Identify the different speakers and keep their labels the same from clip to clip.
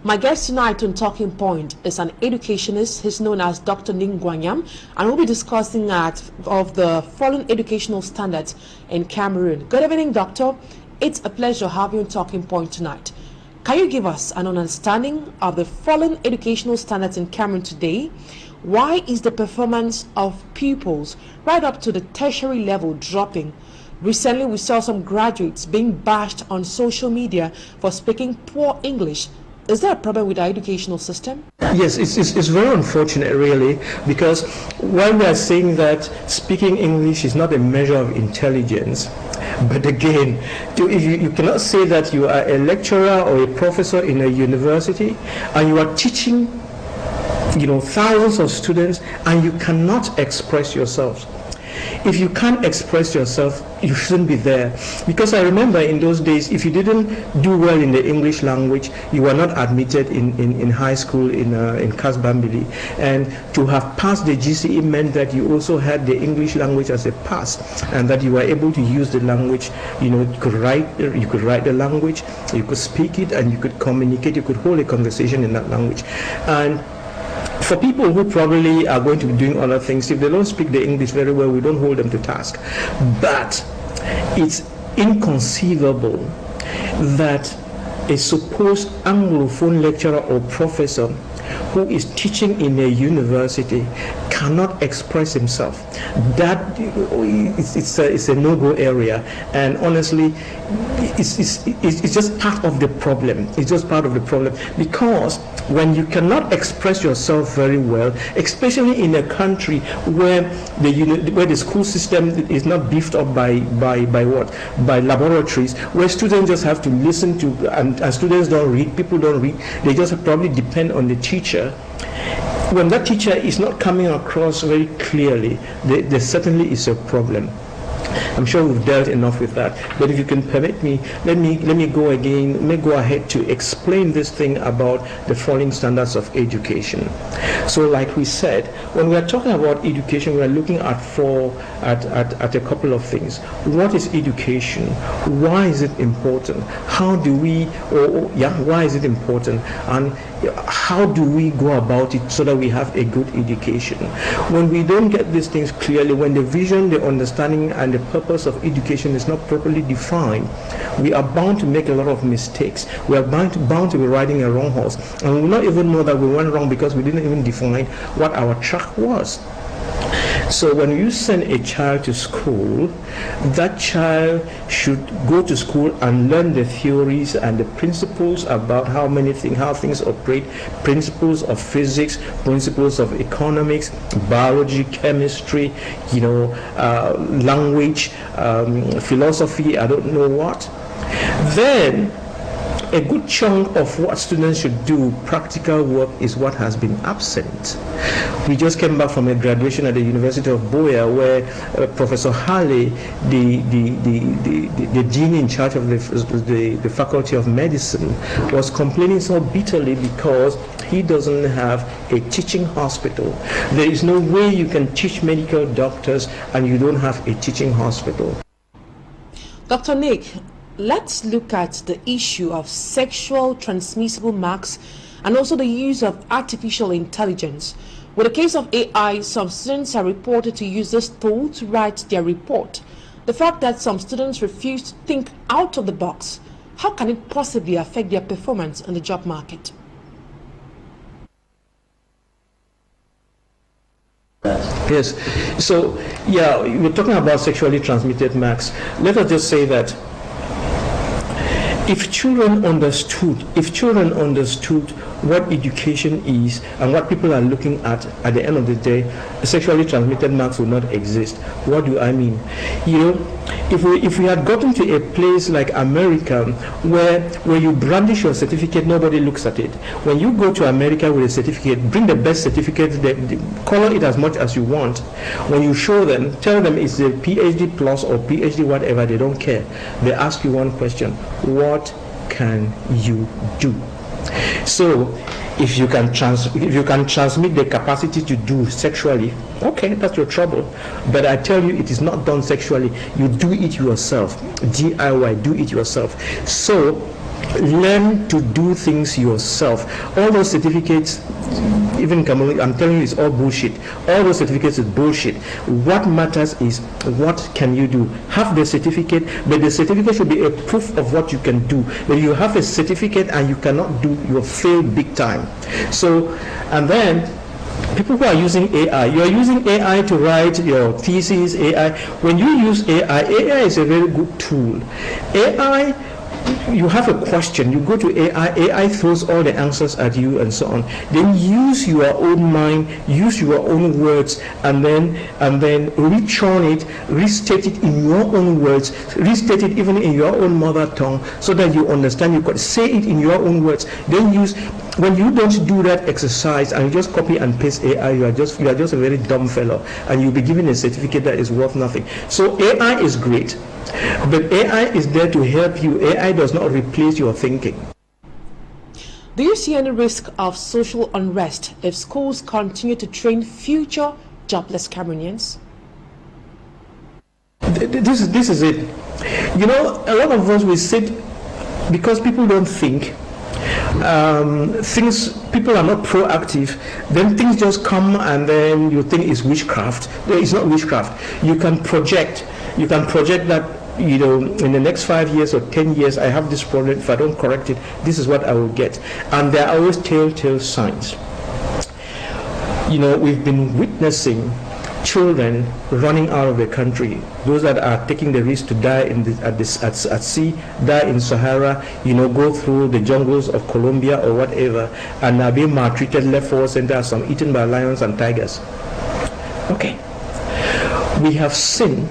Speaker 1: My guest tonight on Talking Point is an educationist. He's known as Dr. Nick Ngwanyam, and we'll be discussing of the fallen educational standards in Cameroon. Good evening, Doctor. It's a pleasure having you on Talking Point tonight. Can you give us an understanding of the fallen educational standards in Cameroon today? Why is the performance of pupils right up to the tertiary level dropping? Recently, we saw some graduates being bashed on social media for speaking poor English. Is there a problem with our educational system?
Speaker 2: Yes, it's very unfortunate, really, because while we are saying that speaking English is not a measure of intelligence, but again, you cannot say that you are a lecturer or a professor in a university and you are teaching, thousands of students and you cannot express yourself. If you can't express yourself, you shouldn't be there. Because I remember in those days, if you didn't do well in the English language, you were not admitted in high school in Kasbambili. And to have passed the GCE meant that you also had the English language as a pass, and that you were able to use the language. You could write the language, you could speak it, and you could communicate. You could hold a conversation in that language. And for people who probably are going to be doing other things, if they don't speak the English very well, we don't hold them to task. But it's inconceivable that a supposed Anglophone lecturer or professor who is teaching in a university cannot express himself. That it's a no-go area, and honestly, it's just part of the problem. It's just part of the problem, because when you cannot express yourself very well, especially in a country where the school system is not beefed up by laboratories, where students just have to listen to, and students don't read, people don't read, they just probably depend on the teacher. When that teacher is not coming across very clearly, there certainly is a problem. I'm sure we've dealt enough with that, but if you can permit me, let me go ahead to explain this thing about the falling standards of education. So, like we said, when we are talking about education, we are looking at a couple of things. What is education? Why is it important? Why is it important? And how do we go about it so that we have a good education? When we don't get these things clearly, when the vision, the understanding, and the purpose of education is not properly defined, we are bound to make a lot of mistakes. We are bound to be riding a wrong horse, and we will not even know that we went wrong because we didn't even define what our track was. So when you send a child to school, that child should go to school and learn the theories and the principles about how things operate, principles of physics, principles of economics, biology, chemistry, language, philosophy, I don't know what. Then a good chunk of what students should do, practical work, is what has been absent. We just came back from a graduation at the University of Boya, where Professor Halley, the dean in charge of the Faculty of Medicine, was complaining so bitterly because he doesn't have a teaching hospital. There is no way you can teach medical doctors and you don't have a teaching hospital.
Speaker 1: Dr. Nick, let's look at the issue of sexual transmissible marks and also the use of artificial intelligence. With the case of AI, some students are reported to use this tool to write their report. The fact that some students refuse to think out of the box, how can it possibly affect their performance in the job market?
Speaker 2: Yes. So, we're talking about sexually transmitted marks. Let us just say that if children understood what education is and what people are looking at the end of the day, sexually transmitted marks will not exist. What do I mean? If we had gotten to a place like America where you brandish your certificate, nobody looks at it. When you go to America with a certificate, bring the best certificate, color it as much as you want. When you show them, tell them it's a PhD plus or PhD whatever, they don't care. They ask you one question: what can you do? So if you can transmit the capacity to do sexually, okay, that's your trouble. But I tell you, it is not done sexually. You do it yourself. DIY, do it yourself. So learn to do things yourself. All those certificates, even Cameroon, I'm telling you, it's all bullshit. All those certificates is bullshit. What matters is what can you do. Have the certificate, but the certificate should be a proof of what you can do. If you have a certificate and you cannot do, you'll fail big time. So, and then people who are using AI, you are using AI to write your thesis, AI. When you use AI, AI is a very good tool. AI, you have a question, you go to AI, AI throws all the answers at you and so on. Then use your own mind, use your own words, and then rechurn it, restate it in your own words, restate it even in your own mother tongue, so that you understand. You could say it in your own words. Then use. When you don't do that exercise and you just copy and paste AI, you are just a very dumb fellow, and you'll be given a certificate that is worth nothing. So AI is great, but AI is there to help you. AI does not replace your thinking.
Speaker 1: Do you see any risk of social unrest if schools continue to train future jobless Cameroonians?
Speaker 2: This is it. You know, a lot of us, we sit because people don't think. People are not proactive, then things just come and then you think it's witchcraft. No, it's not witchcraft. You can project that, you know, in the next 5 years or 10 years I have this problem. If I don't correct it, this is what I will get. And there are always telltale signs. You know, we've been witnessing children running out of the country, those that are taking the risk to die at sea, die in Sahara, you know, go through the jungles of Colombia or whatever, and are being maltreated, left for center, some eaten by lions and tigers. Okay, we have seen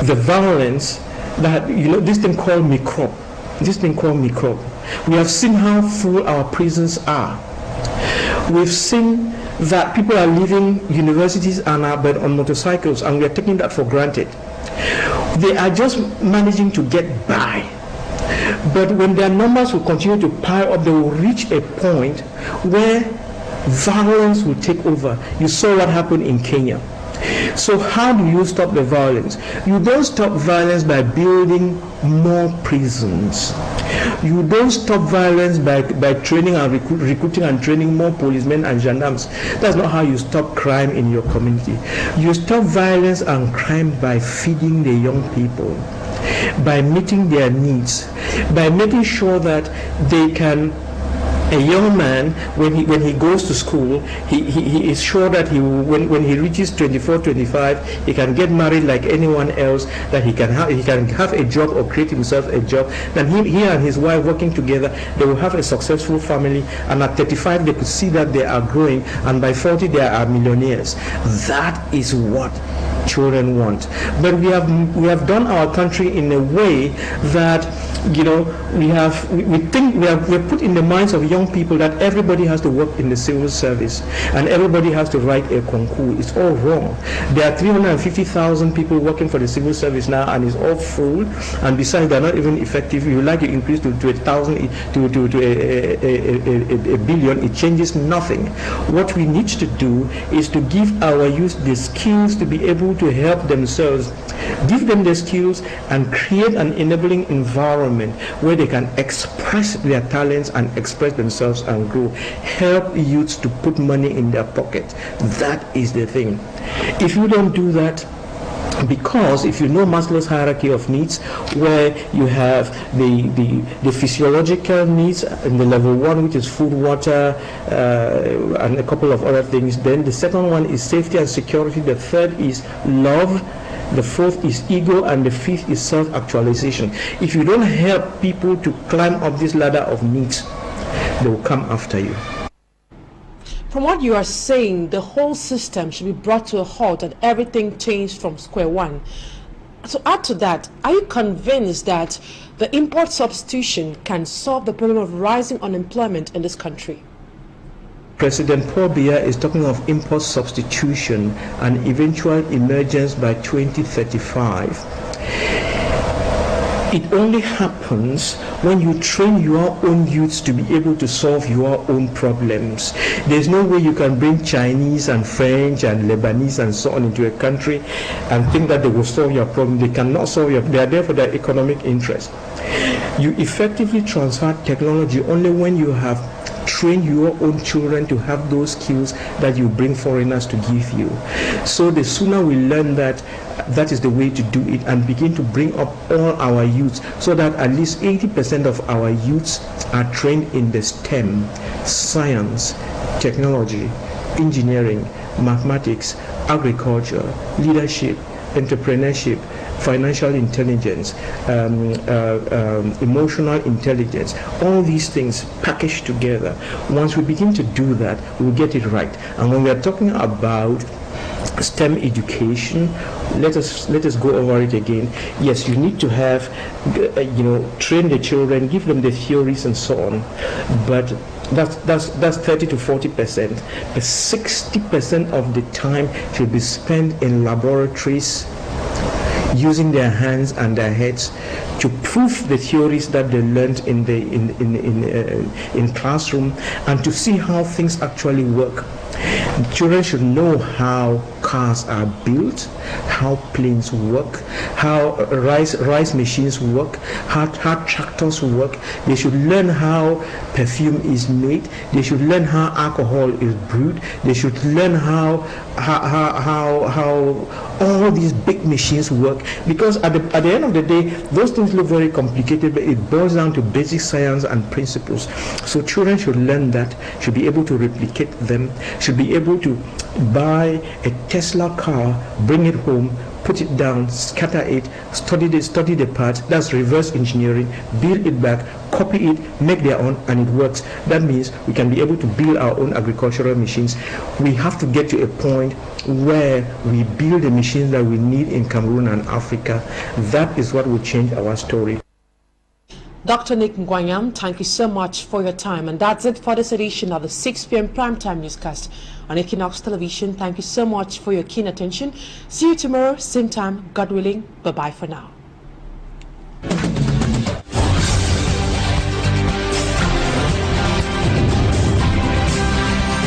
Speaker 2: the violence that, you know, this thing called microbe. We have seen how full our prisons are. We've seen that people are leaving universities and are but on motorcycles, and we are taking that for granted. They are just managing to get by. But when their numbers will continue to pile up, they will reach a point where violence will take over. You saw what happened in Kenya. So how do you stop the violence? You don't stop violence by building more prisons. You don't stop violence by training and recruiting and training more policemen and gendarmes. That's not how you stop crime in your community. You stop violence and crime by feeding the young people, by meeting their needs, by making sure that they can. A young man, when he goes to school, he is sure that when he reaches 24, 25, he can get married like anyone else, that he can have a job or create himself a job. Then he and his wife working together, they will have a successful family, and at 35 they could see that they are growing, and by 40 they are millionaires. That is what children want. But we have done our country in a way that, you know, we think we are put in the minds of young people that everybody has to work in the civil service and everybody has to write a concours. It's all wrong. There are 350,000 people working for the civil service now, and it's all full. And besides, they're not even effective. If you like to increase to 1,000 to a billion, it changes nothing. What we need to do is to give our youth the skills to be able to help themselves, give them the skills and create an enabling environment where they can express their talents and express themselves and grow. Help youths to put money in their pocket. That is the thing. If you don't do that, because if you know Maslow's hierarchy of needs, where you have the physiological needs in the level 1, which is food, water, and a couple of other things, then the second one is safety and security, the third is love, the fourth is ego, and the fifth is self-actualization. If you don't help people to climb up this ladder of needs, they will come after you.
Speaker 1: From what you are saying, the whole system should be brought to a halt and everything changed from square one. To add to that, are you convinced that the import substitution can solve the problem of rising unemployment in this country?
Speaker 2: President Paul Biya is talking of import substitution and eventual emergence by 2035. It only happens when you train your own youths to be able to solve your own problems. There's no way you can bring Chinese and French and Lebanese and so on into a country and think that they will solve your problem. They cannot solve your. They are there for their economic interest. You effectively transfer technology only when you have trained your own children to have those skills that you bring foreigners to give you. So the sooner we learn that, that is the way to do it, and begin to bring up all our youths so that at least 80% of our youths are trained in the STEM, science, technology, engineering, mathematics, agriculture, leadership, entrepreneurship, financial intelligence, emotional intelligence, all these things packaged together. Once we begin to do that, we'll get it right. And when we are talking about STEM education, let us go over it again. Yes, you need to have, train the children, give them the theories and so on, but that's 30 to 40%. But 60% of the time should be spent in laboratories, using their hands and their heads to prove the theories that they learned in classroom, and to see how things actually work. Children should know how cars are built, how planes work, how rice machines work, how tractors work. They should learn how perfume is made. They should learn how alcohol is brewed. They should learn how all these big machines work, because at the end of the day, those things look very complicated, but it boils down to basic science and principles. So children should learn that, should be able to replicate them, should be able to buy a Tesla car, bring it home, put it down, scatter it, study the parts. That's reverse engineering. Build it back, copy it, make their own, and it works. That means we can be able to build our own agricultural machines. We have to get to a point where we build the machines that we need in Cameroon and Africa. That is what will change our story.
Speaker 1: Dr. Nick Ngwanyam, thank you so much for your time. And that's it for this edition of the 6 p.m. Primetime Newscast on Equinox Television. Thank you so much for your keen attention. See you tomorrow, same time, God willing. Bye-bye for now.